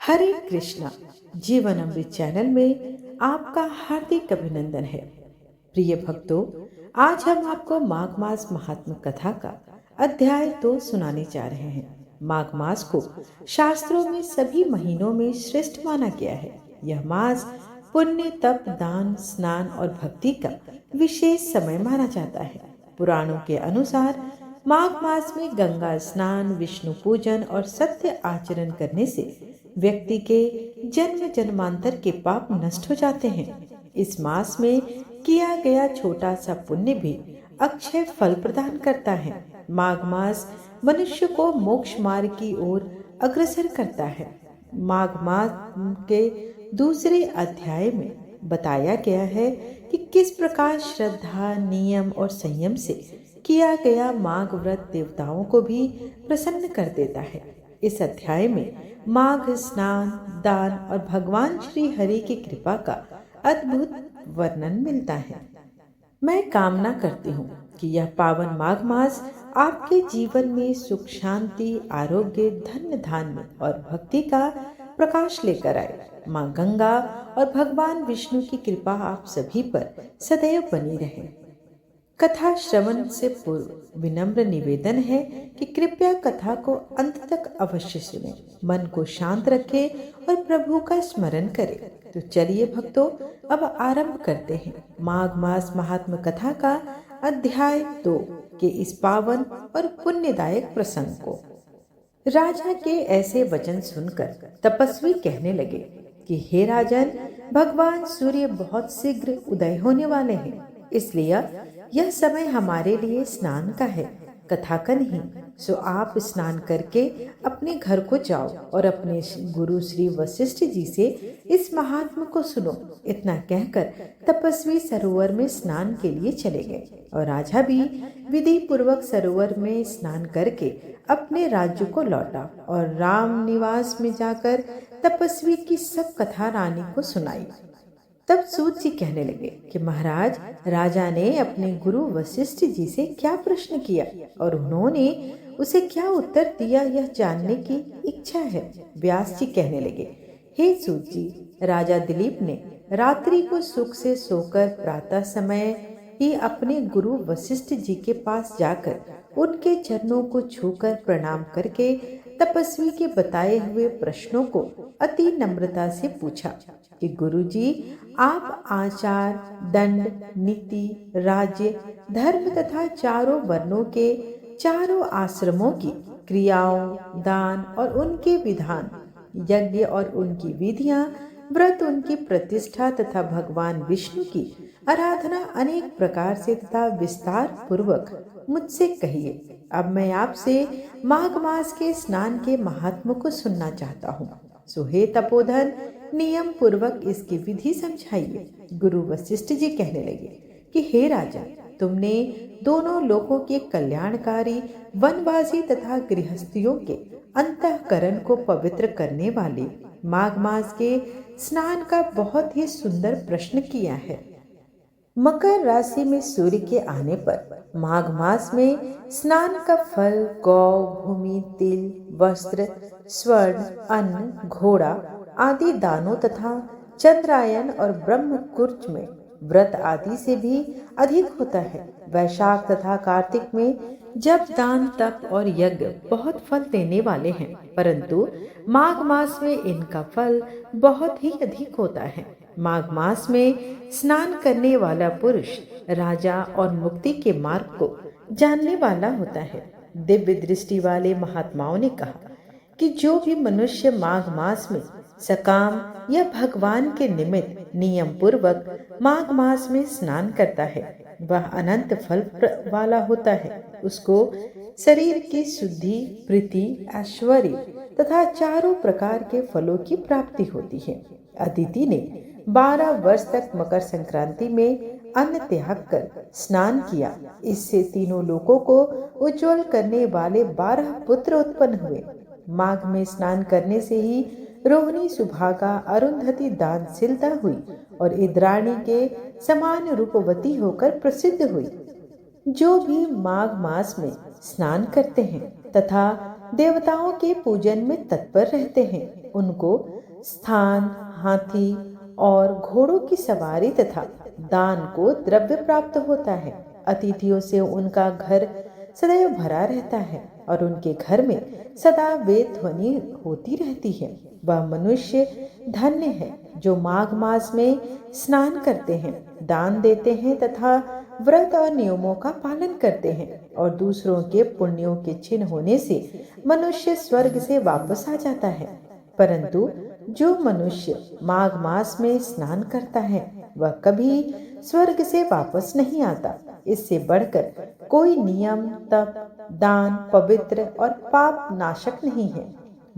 हरे कृष्णा। जीवन अमृत चैनल में आपका हार्दिक अभिनंदन है। प्रिय भक्तों, आज हम आपको माघ मास महात्म कथा का अध्याय 2 सुनाने जा रहे हैं। माघ मास को शास्त्रों में सभी महीनों में श्रेष्ठ माना गया है। यह मास पुण्य, तप, दान, स्नान और भक्ति का विशेष समय माना जाता है। पुराणों के अनुसार माघ मास में गंगा स्नान, विष्णु पूजन और सत्य आचरण करने से व्यक्ति के जन्म जन्मांतर के पाप नष्ट हो जाते हैं। इस मास में किया गया छोटा सा पुण्य भी अक्षय फल प्रदान करता है। माघ मास मनुष्य को मोक्ष मार्ग की ओर अग्रसर करता है। माघ मास के दूसरे अध्याय में बताया गया है कि किस प्रकार श्रद्धा, नियम और संयम से किया गया माघ व्रत देवताओं को भी प्रसन्न कर देता है। इस अध्याय में माघ स्नान, दान और भगवान श्री हरि की कृपा का अद्भुत वर्णन मिलता है। मैं कामना करती हूँ कि यह पावन माघ मास आपके जीवन में सुख, शांति, आरोग्य, धन धान्य और भक्ति का प्रकाश लेकर आए। माँ गंगा और भगवान विष्णु की कृपा आप सभी पर सदैव बनी रहे। कथा श्रवण से पूर्व विनम्र निवेदन है कि कृपया कथा को अंत तक अवश्य सुनें, मन को शांत रखें और प्रभु का स्मरण करें। तो चलिए भक्तों, अब आरंभ करते हैं माघ मास महात्म कथा का अध्याय 2 के इस पावन और पुण्यदायक प्रसंग को। राजा के ऐसे वचन सुनकर तपस्वी कहने लगे कि हे राजन, भगवान सूर्य बहुत शीघ्र उदय होने वाले हैं, इसलिए यह समय हमारे लिए स्नान का है, कथा का नहीं। सो आप स्नान करके अपने घर को जाओ और अपने गुरु श्री वशिष्ठ जी से इस महात्मा को सुनो। इतना कहकर तपस्वी सरोवर में स्नान के लिए चले गए और राजा भी विधि पूर्वक सरोवर में स्नान करके अपने राज्य को लौटा और राम निवास में जाकर तपस्वी की सब कथा रानी को सुनाई। तब सूत जी कहने लगे कि महाराज, राजा ने अपने गुरु वशिष्ठ जी से क्या प्रश्न किया और उन्होंने उसे क्या उत्तर दिया, यह जानने की इच्छा है। व्यास जी कहने लगे, हे सूत जी, राजा दिलीप ने रात्रि को सुख से सोकर प्रातः समय ही अपने गुरु वशिष्ठ जी के पास जाकर उनके चरणों को छूकर प्रणाम करके तपस्वी के बताए हुए प्रश्नों को अति नम्रता से पूछा कि गुरुजी, आप आचार, दंड, नीति, राज्य, धर्म तथा चारों वर्णों के चारों आश्रमों की क्रियाओं, दान और उनके विधान, यज्ञ और उनकी विधियां, व्रत, उनकी प्रतिष्ठा तथा भगवान विष्णु की आराधना अनेक प्रकार से तथा विस्तार पूर्वक मुझसे कहिए। अब मैं आपसे माघ मास के स्नान के महात्म को सुनना चाहता हूँ। सो हे तपोधन, नियम पूर्वक इसकी विधि समझाइए। गुरु वशिष्ठ जी कहने लगे कि हे राजा, तुमने दोनों लोकों के कल्याणकारी, वनवासी तथा गृहस्थियों के अंतःकरण को पवित्र करने वाले माघ मास के स्नान का बहुत ही सुंदर प्रश्न किया है। मकर राशि में सूर्य के आने पर माघ मास में स्नान का फल गौ, भूमि, तिल, वस्त्र, स्वर्ण, अन्न, घोड़ा आदि दानों तथा चंद्रायन और ब्रह्म कुर्च में व्रत आदि से भी अधिक होता है। वैशाख तथा कार्तिक में जब दान, तप और यज्ञ बहुत फल देने वाले हैं, परंतु माघ मास में इनका फल बहुत ही अधिक होता है। माघ मास में स्नान करने वाला पुरुष राजा और मुक्ति के मार्ग को जानने वाला होता है। दिव्य दृष्टि वाले महात्माओं ने कहा कि जो भी मनुष्य माघ मास में सकाम या भगवान के निमित्त नियम पूर्वक माघ मास में स्नान करता है, वह अनंत फल वाला होता है। उसको शरीर की शुद्धि, प्रीति, ऐश्वर्य तथा चारों प्रकार के फलों की प्राप्ति होती है। अदिति ने 12 वर्ष तक मकर संक्रांति में अन्न त्याग कर स्नान किया। इससे तीनों लोकों को उज्जवल करने वाले 12 पुत्र उत्पन्न हुए। माघ में स्नान करने से ही रोहिणी, सुभागा, अरुंधति दानशीलता हुई और इंद्राणी के समान रूपवती होकर प्रसिद्ध हुई। जो भी माघ मास में स्नान करते हैं तथा देवताओं के पूजन में तत्पर रहते हैं। उनको स्थान, हाथी और घोड़ों की सवारी तथा दान को द्रव्य प्राप्त होता है। अतिथियों से उनका घर सदैव भरा रहता है और उनके घर में सदा वेद ध्वनि होती रहती है। वह मनुष्य धन्य है जो माघ मास में स्नान करते हैं, दान देते हैं तथा व्रत और नियमों का पालन करते हैं और दूसरों के पुण्यों के क्षीण होने से मनुष्य स्वर्ग से वापस आ जाता है। परंतु जो मनुष्य माघ मास में स्नान करता है वह कभी स्वर्ग से वापस नहीं आता। इससे बढ़कर कोई नियम, तप, दान, पवित्र और पाप नाशक नहीं है।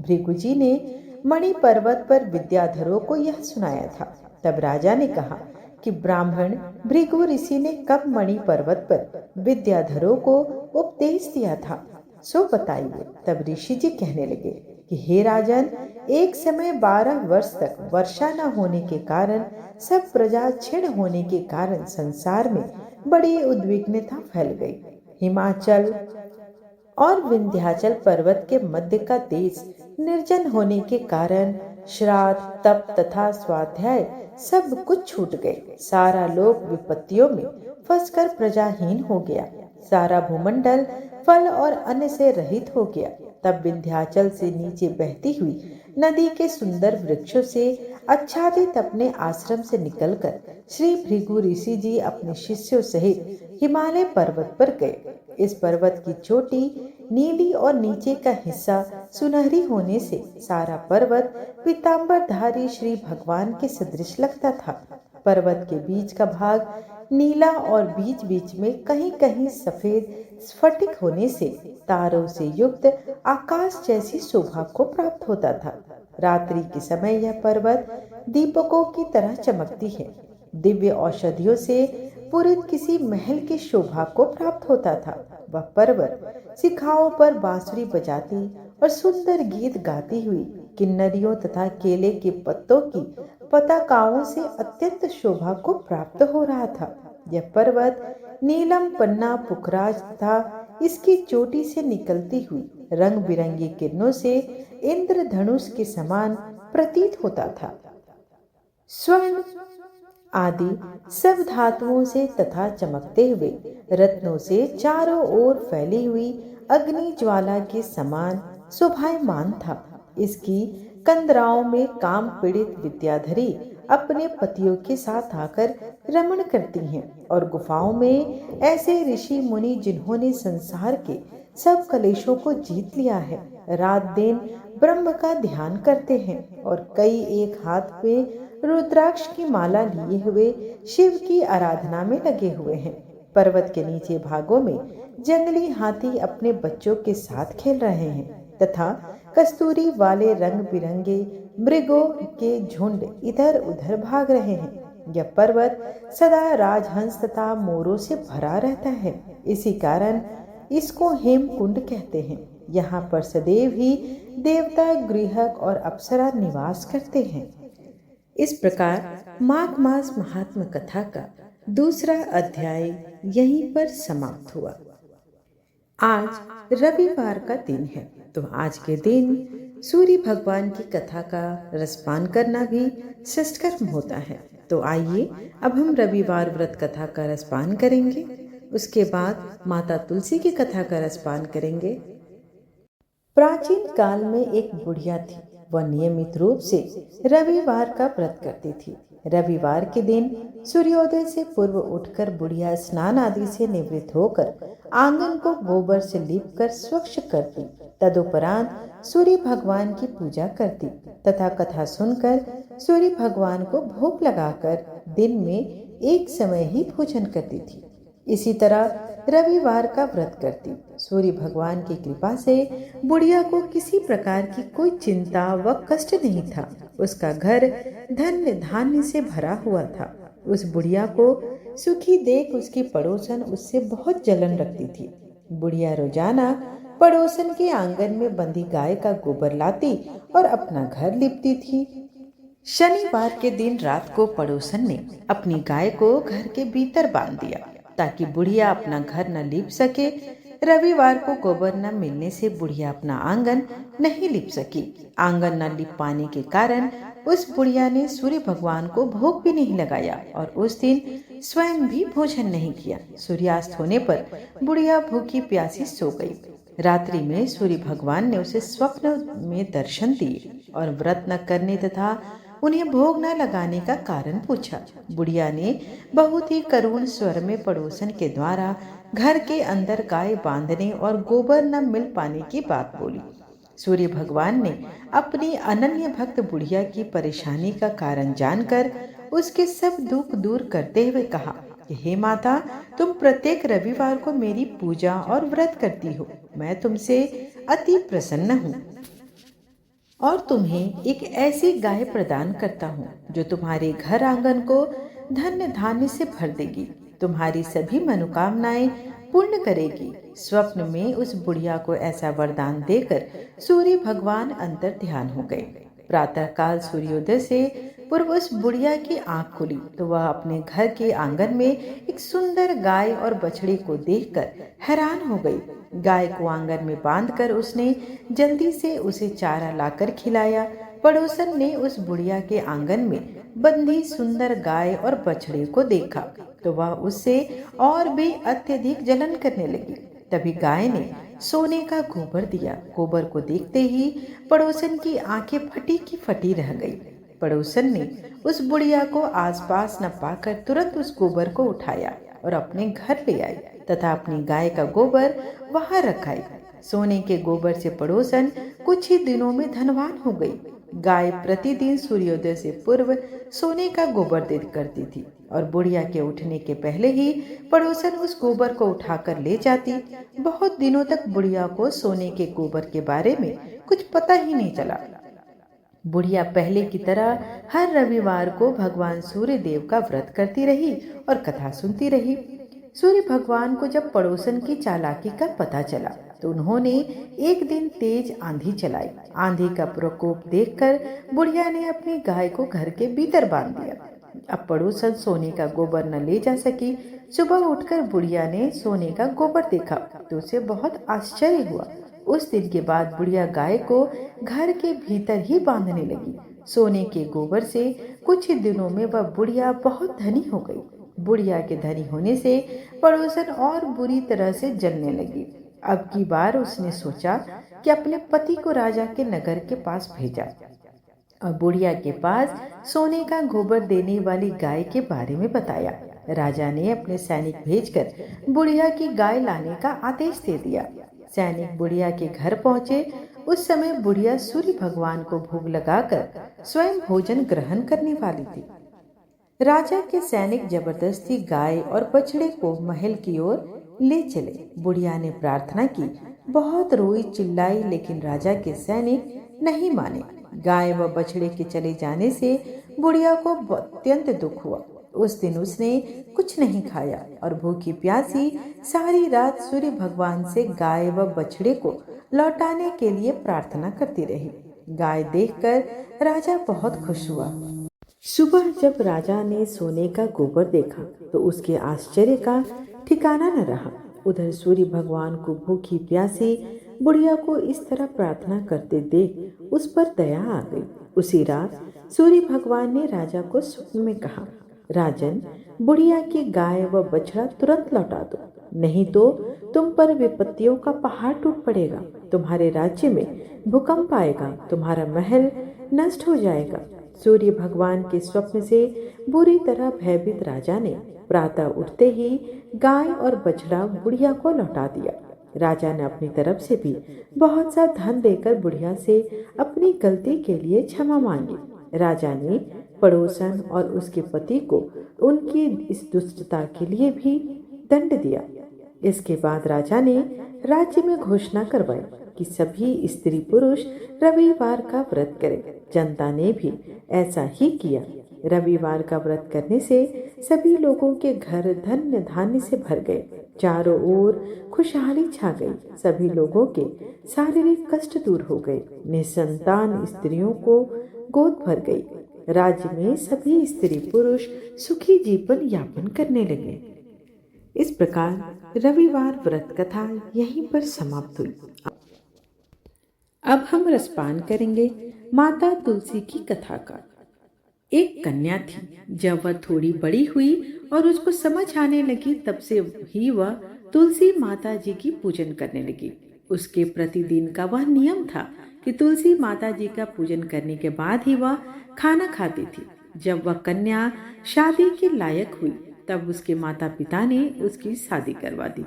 भृगु जी ने मणि पर्वत पर विद्याधरों को यह सुनाया था। तब राजा ने कहा कि ब्राह्मण भृगु ऋषि ने कब मणि पर्वत पर विद्याधरों को उपदेश दिया था, सो बताइए। तब ऋषि जी कहने लगे कि हे राजन, एक समय 12 वर्ष तक वर्षा न होने के कारण, सब प्रजा क्षीण होने के कारण संसार में बड़ी उद्विग्नता फैल गई। हिमाचल और विंध्याचल पर्वत के मध्य का देश निर्जन होने के कारण श्राद्ध, तप तथा स्वाध्याय सब कुछ छूट गए। सारा लोक विपत्तियों में फंसकर प्रजाहीन हो गया। सारा भूमंडल फल और अन्न से रहित हो गया। तब विंध्याचल से नीचे बहती हुई नदी के सुंदर वृक्षों से आच्छादित अपने आश्रम से निकलकर श्री भृगु ऋषि जी अपने शिष्यों सहित हिमालय पर्वत पर गए। इस पर्वत की चोटी नीली और नीचे का हिस्सा सुनहरी होने से सारा पर्वत पीतांबरधारी श्री भगवान के सदृश लगता था। पर्वत के बीच का भाग नीला और बीच बीच में कहीं कहीं सफेद स्फटिक होने से तारों से युक्त आकाश जैसी शोभा को प्राप्त होता था। रात्रि के समय यह पर्वत दीपकों की तरह चमकती है। दिव्य औषधियों से पूरित किसी महल की शोभा को प्राप्त होता था। वह पर्वत शिखाओं पर बांसुरी बजाती और सुंदर गीत गाती हुई किन्नरियों तथा केले के पत्तों की पताकाओं से अत्यंत शोभा को प्राप्त हो रहा था। यह पर्वत नीलम पन्ना पुखराज तथा इसकी चोटी से निकलती हुई रंग बिरंगी किरणों से इंद्रधनुष के समान प्रतीत होता था। स्वर्ण आदि सब धातुओं से तथा चमकते हुए रत्नों से चारों ओर फैली हुई अग्नि ज्वाला के समान शोभायमान था। इसकी कंदराओं में काम पीड़ित विद्याधरी अपने पतियों के साथ आकर रमण करती हैं और गुफाओं में ऐसे ऋषि मुनि जिन्होंने संसार के सब कलेशों को जीत लिया है, रात दिन ब्रह्म का ध्यान करते हैं और कई एक हाथ पे रुद्राक्ष की माला लिए हुए शिव की आराधना में लगे हुए हैं। पर्वत के नीचे भागों में जंगली हाथी अपने बच्चों के साथ खेल रहे हैं तथा कस्तूरी वाले रंग बिरंगे मृगों के झुंड इधर उधर भाग रहे हैं। यह पर्वत सदा राजहंस तथा मोरों से भरा रहता है। इसी कारण इसको हेमकुंड कहते हैं। यहाँ पर सदैव ही देवता, गृहक और अप्सरा निवास करते हैं। इस प्रकार माघ मास महात्म कथा का दूसरा अध्याय यहीं पर समाप्त हुआ। आज रविवार का दिन है, तो आज के दिन सूर्य भगवान की कथा का रसपान करना भी श्रेष्ठ होता है। तो आइए अब हम रविवार व्रत कथा का रसपान करेंगे। उसके बाद माता तुलसी की कथा का रसपान करेंगे। प्राचीन काल में एक बुढ़िया थी। वह नियमित रूप से रविवार का व्रत करती थी। रविवार के दिन सूर्योदय से पूर्व उठकर बुढ़िया स्नान आदि से निवृत्त होकर आंगन को गोबर से लीपकर स्वच्छ करती। तदुपरांत सूर्य भगवान की पूजा करती तथा कथा सुनकर सूर्य भगवान को भोग लगाकर दिन में एक समय ही भोजन करती थी। इसी तरह रविवार का व्रत करती। सूर्य भगवान की कृपा से बुढ़िया को किसी प्रकार की कोई चिंता व कष्ट नहीं था। उसका घर धन्य धान्य से भरा हुआ था। उस बुढ़िया को सुखी देख उसकी पड़ोसन उससे बहुत जलन रखती थी। बुढ़िया रोजाना पड़ोसन के आंगन में बंधी गाय का गोबर लाती और अपना घर लिपती थी। शनिवार के दिन रात को पड़ोसन ने अपनी गाय को घर के भीतर बांध दिया ताकि बुढ़िया अपना घर न लीप सके। रविवार को गोबर न मिलने से बुढ़िया अपना आंगन नहीं लिप सकी। आंगन न लिप पाने के कारण उस बुढ़िया ने सूर्य भगवान को भोग भी नहीं लगाया और उस दिन स्वयं भी भोजन नहीं किया। सूर्यास्त होने पर बुढ़िया भूखी प्यासी सो गई। रात्रि में सूर्य भगवान ने उसे स्वप्न में दर्शन दिए और व्रत न करने तथा उन्हें भोग न लगाने का कारण पूछा। बुढ़िया ने बहुत ही करुण स्वर में पड़ोसन के द्वारा घर के अंदर गाय बांधने और गोबर न मिल पाने की बात बोली। सूर्य भगवान ने अपनी अनन्य भक्त बुढ़िया की परेशानी का कारण जानकर उसके सब दुख दूर करते हुए कहा कि हे माता, तुम प्रत्येक रविवार को मेरी पूजा और व्रत करती हो। मैं तुमसे अति प्रसन्न हूँ और तुम्हें एक ऐसी गाय प्रदान करता हूँ जो तुम्हारे घर आंगन को धन्य धान्य से भर देगी, तुम्हारी सभी मनोकामनाएं पूर्ण करेगी। स्वप्न में उस बुढ़िया को ऐसा वरदान देकर सूर्य भगवान अंतर ध्यान हो गए। प्रातःकाल सूर्योदय से पूर्व उस बुढ़िया की आंख खुली तो वह अपने घर के आंगन में एक सुंदर गाय और बछड़ी को देखकर हैरान हो गई। गाय को आंगन में बांधकर उसने जल्दी से उसे चारा लाकर खिलाया। पड़ोसन ने उस बुढ़िया के आंगन में बंधी सुंदर गाय और बछड़े को देखा तो वह उससे और भी अत्यधिक जलन करने लगी। तभी गाय ने सोने का गोबर दिया। गोबर को देखते ही पड़ोसन की आंखें फटी की फटी रह गई। पड़ोसन ने उस बुढ़िया को आसपास न पाकर तुरंत उस गोबर को उठाया और अपने घर ले आई तथा अपनी गाय का गोबर वहां रखाई। सोने के गोबर से पड़ोसन कुछ ही दिनों में धनवान हो गई। गाय प्रतिदिन सूर्योदय से पूर्व सोने का गोबर दे करती थी और बुढ़िया के उठने के पहले ही पड़ोसन उस गोबर को उठाकर ले जाती। बहुत दिनों तक बुढ़िया को सोने के गोबर के बारे में कुछ पता ही नहीं चला। बुढ़िया पहले की तरह हर रविवार को भगवान सूर्य देव का व्रत करती रही और कथा सुनती रही। सूर्य भगवान को जब पड़ोसन की चालाकी का पता चला तो उन्होंने एक दिन तेज आंधी चलाई। आंधी का प्रकोप देखकर बुढ़िया ने अपनी गाय को घर के भीतर बांध दिया। अब पड़ोसन सोने का गोबर न ले जा सकी। सुबह उठकर बुढ़िया ने सोने का गोबर देखा तो उसे बहुत आश्चर्य हुआ। उस दिन के बाद बुढ़िया गाय को घर के भीतर ही बांधने लगी। सोने के गोबर से कुछ ही दिनों में वह बुढ़िया बहुत धनी हो गई। बुढ़िया के धनी होने से पड़ोसन और बुरी तरह से जलने लगी। अब की बार उसने सोचा कि अपने पति को राजा के नगर के पास भेजा और बुढ़िया के पास सोने का गोबर देने वाली गाय के बारे में बताया। राजा ने अपने सैनिक भेजकर बुढ़िया की गाय लाने का आदेश दे दिया। सैनिक बुढ़िया के घर पहुंचे। उस समय बुढ़िया सूर्य भगवान को भोग लगाकर स्वयं भोजन ग्रहण करने वाली थी। राजा के सैनिक जबरदस्ती गाय और बछड़े को महल की ओर ले चले। बुढ़िया ने प्रार्थना की, बहुत रोई चिल्लाई, लेकिन राजा के सैनिक नहीं माने। गाय व बछड़े के चले जाने से बुढ़िया को अत्यंत दुख हुआ। उस दिन उसने कुछ नहीं खाया और भूखी प्यासी सारी रात सूर्य भगवान से गाय व बछड़े को लौटाने के लिए प्रार्थना करती रही। गाय देखकर राजा बहुत खुश हुआ। सुबह जब राजा ने सोने का गोबर देखा तो उसके आश्चर्य का ठिकाना न रहा। उधर सूर्य भगवान को भूखी प्यासी बुढ़िया को इस तरह प्रार्थना करते देख उस पर दया आ गई। उसी रात सूर्य भगवान ने राजा को स्वप्न में कहा, राजन, बुढ़िया की गाय व बछड़ा तुरंत लौटा दो, नहीं तो तुम पर विपत्तियों का पहाड़ टूट पड़ेगा। तुम्हारे राज्य में भूकंप आएगा, तुम्हारा महल नष्ट हो जाएगा। सूर्य भगवान के स्वप्न से बुरी तरह भयभीत राजा ने प्रातः उठते ही गाय और बछड़ा बुढ़िया को लौटा दिया। राजा ने अपनी तरफ से भी बहुत सा धन देकर बुढ़िया से अपनी गलती के लिए क्षमा मांगी। राजा ने पड़ोसन और उसके पति को उनकी इस दुष्टता के लिए भी दंड दिया। इसके बाद राजा ने राज्य में घोषणा करवाई कि सभी स्त्री पुरुष रविवार का व्रत करें। जनता ने भी ऐसा ही किया। रविवार का व्रत करने से सभी लोगों के घर धन्य धान्य से भर गए। चारों ओर खुशहाली छा गई। सभी लोगों के शारीरिक कष्ट दूर हो गए। निसंतान स्त्रियों को गोद भर गई। राज्य में सभी स्त्री पुरुष सुखी जीवन यापन करने लगे। इस प्रकार रविवार व्रत कथा यहीं पर समाप्त हुई। अब हम रसपान करेंगे माता तुलसी की कथा का। एक कन्या थी। जब वह थोड़ी बड़ी हुई और उसको समझ आने लगी, तब से ही वह तुलसी माता जी की पूजन करने लगी। उसके प्रतिदिन का वह नियम था कि तुलसी माता जी का पूजन करने के बाद ही वह खाना खाती थी। जब वह कन्या शादी के लायक हुई, तब उसके माता पिता ने उसकी शादी करवा दी।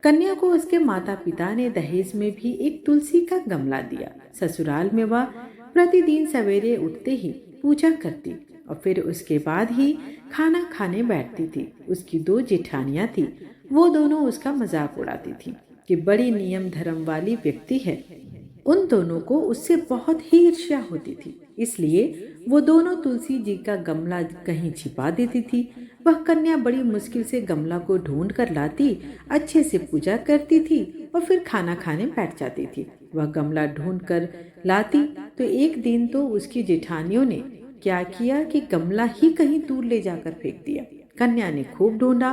कन्या को उसके माता पिता ने दहेज में भी एक तुलसी का गमला दिया। ससुराल में वह प्रतिदिन सवेरे उठते ही पूजा करती और फिर उसके बाद ही खाना खाने बैठती थी। उसकी दो जेठानियां थी। वो दोनों उसका मजाक उड़ाती थी कि बड़ी नियम धर्म वाली व्यक्ति है। उन दोनों को उससे बहुत ही ईर्ष्या होती थी, इसलिए वो दोनों तुलसी जी का गमला कहीं छिपा देती थी। वह कन्या बड़ी मुश्किल से गमला को ढूंढ कर लाती, अच्छे से पूजा करती थी और फिर खाना खाने बैठ जाती थी। वह गमला ढूंढ कर लाती तो एक दिन तो उसकी जेठानियों ने क्या किया कि गमला ही कहीं दूर ले जाकर फेंक दिया। कन्या ने खूब ढूंढा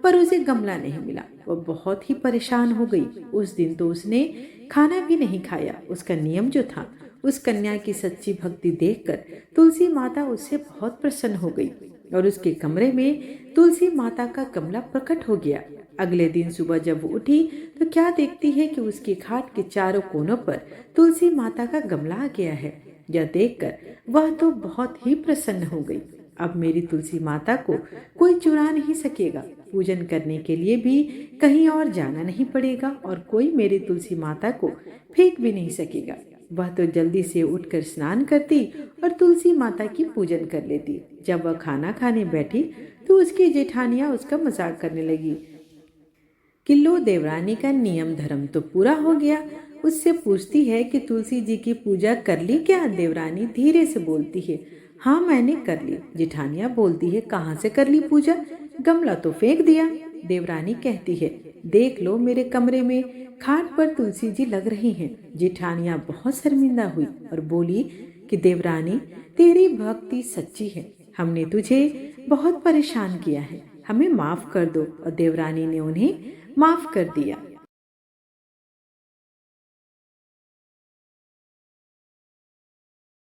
पर उसे गमला नहीं मिला। वह बहुत ही परेशान हो गई। उस दिन तो उसने खाना भी नहीं खाया। उसका नियम जो था, उस कन्या की सच्ची भक्ति देखकर तुलसी माता उससे बहुत प्रसन्न हो गई और उसके कमरे में तुलसी माता का गमला प्रकट हो गया। अगले दिन सुबह जब वो उठी तो क्या देखती है कि उसकी खाट के चारों कोनों पर तुलसी माता का गमला आ गया है। यह देखकर वह तो बहुत ही प्रसन्न हो गई। अब मेरी तुलसी माता को कोई चुरा नहीं सकेगा। पूजन करने के लिए भी कहीं और जाना नहीं पड़ेगा और कोई मेरी तुलसी माता को फेंक भी नहीं सकेगा। वह तो जल्दी से उठकर स्नान करती और तुलसी माता की पूजन कर लेती। जब वह खाना खाने बैठी तो उसकी जेठानियां उसका मजाक करने लगी कि लो, देवरानी का नियम धर्म तो पूरा हो गया। उससे पूछती है कि तुलसी जी की पूजा कर ली क्या? देवरानी धीरे से बोलती है, हाँ मैंने कर ली। जेठानियां बोलती है, कहाँ से कर ली पूजा? गमला तो फेंक दिया। देवरानी कहती है, देख लो मेरे कमरे में खाट पर तुलसी जी लग रही हैं। जेठानियां बहुत शर्मिंदा हुई और बोली कि देवरानी, तेरी भक्ति सच्ची है, हमने तुझे बहुत परेशान किया है, हमें माफ कर दो। और देवरानी ने उन्हें माफ कर दिया।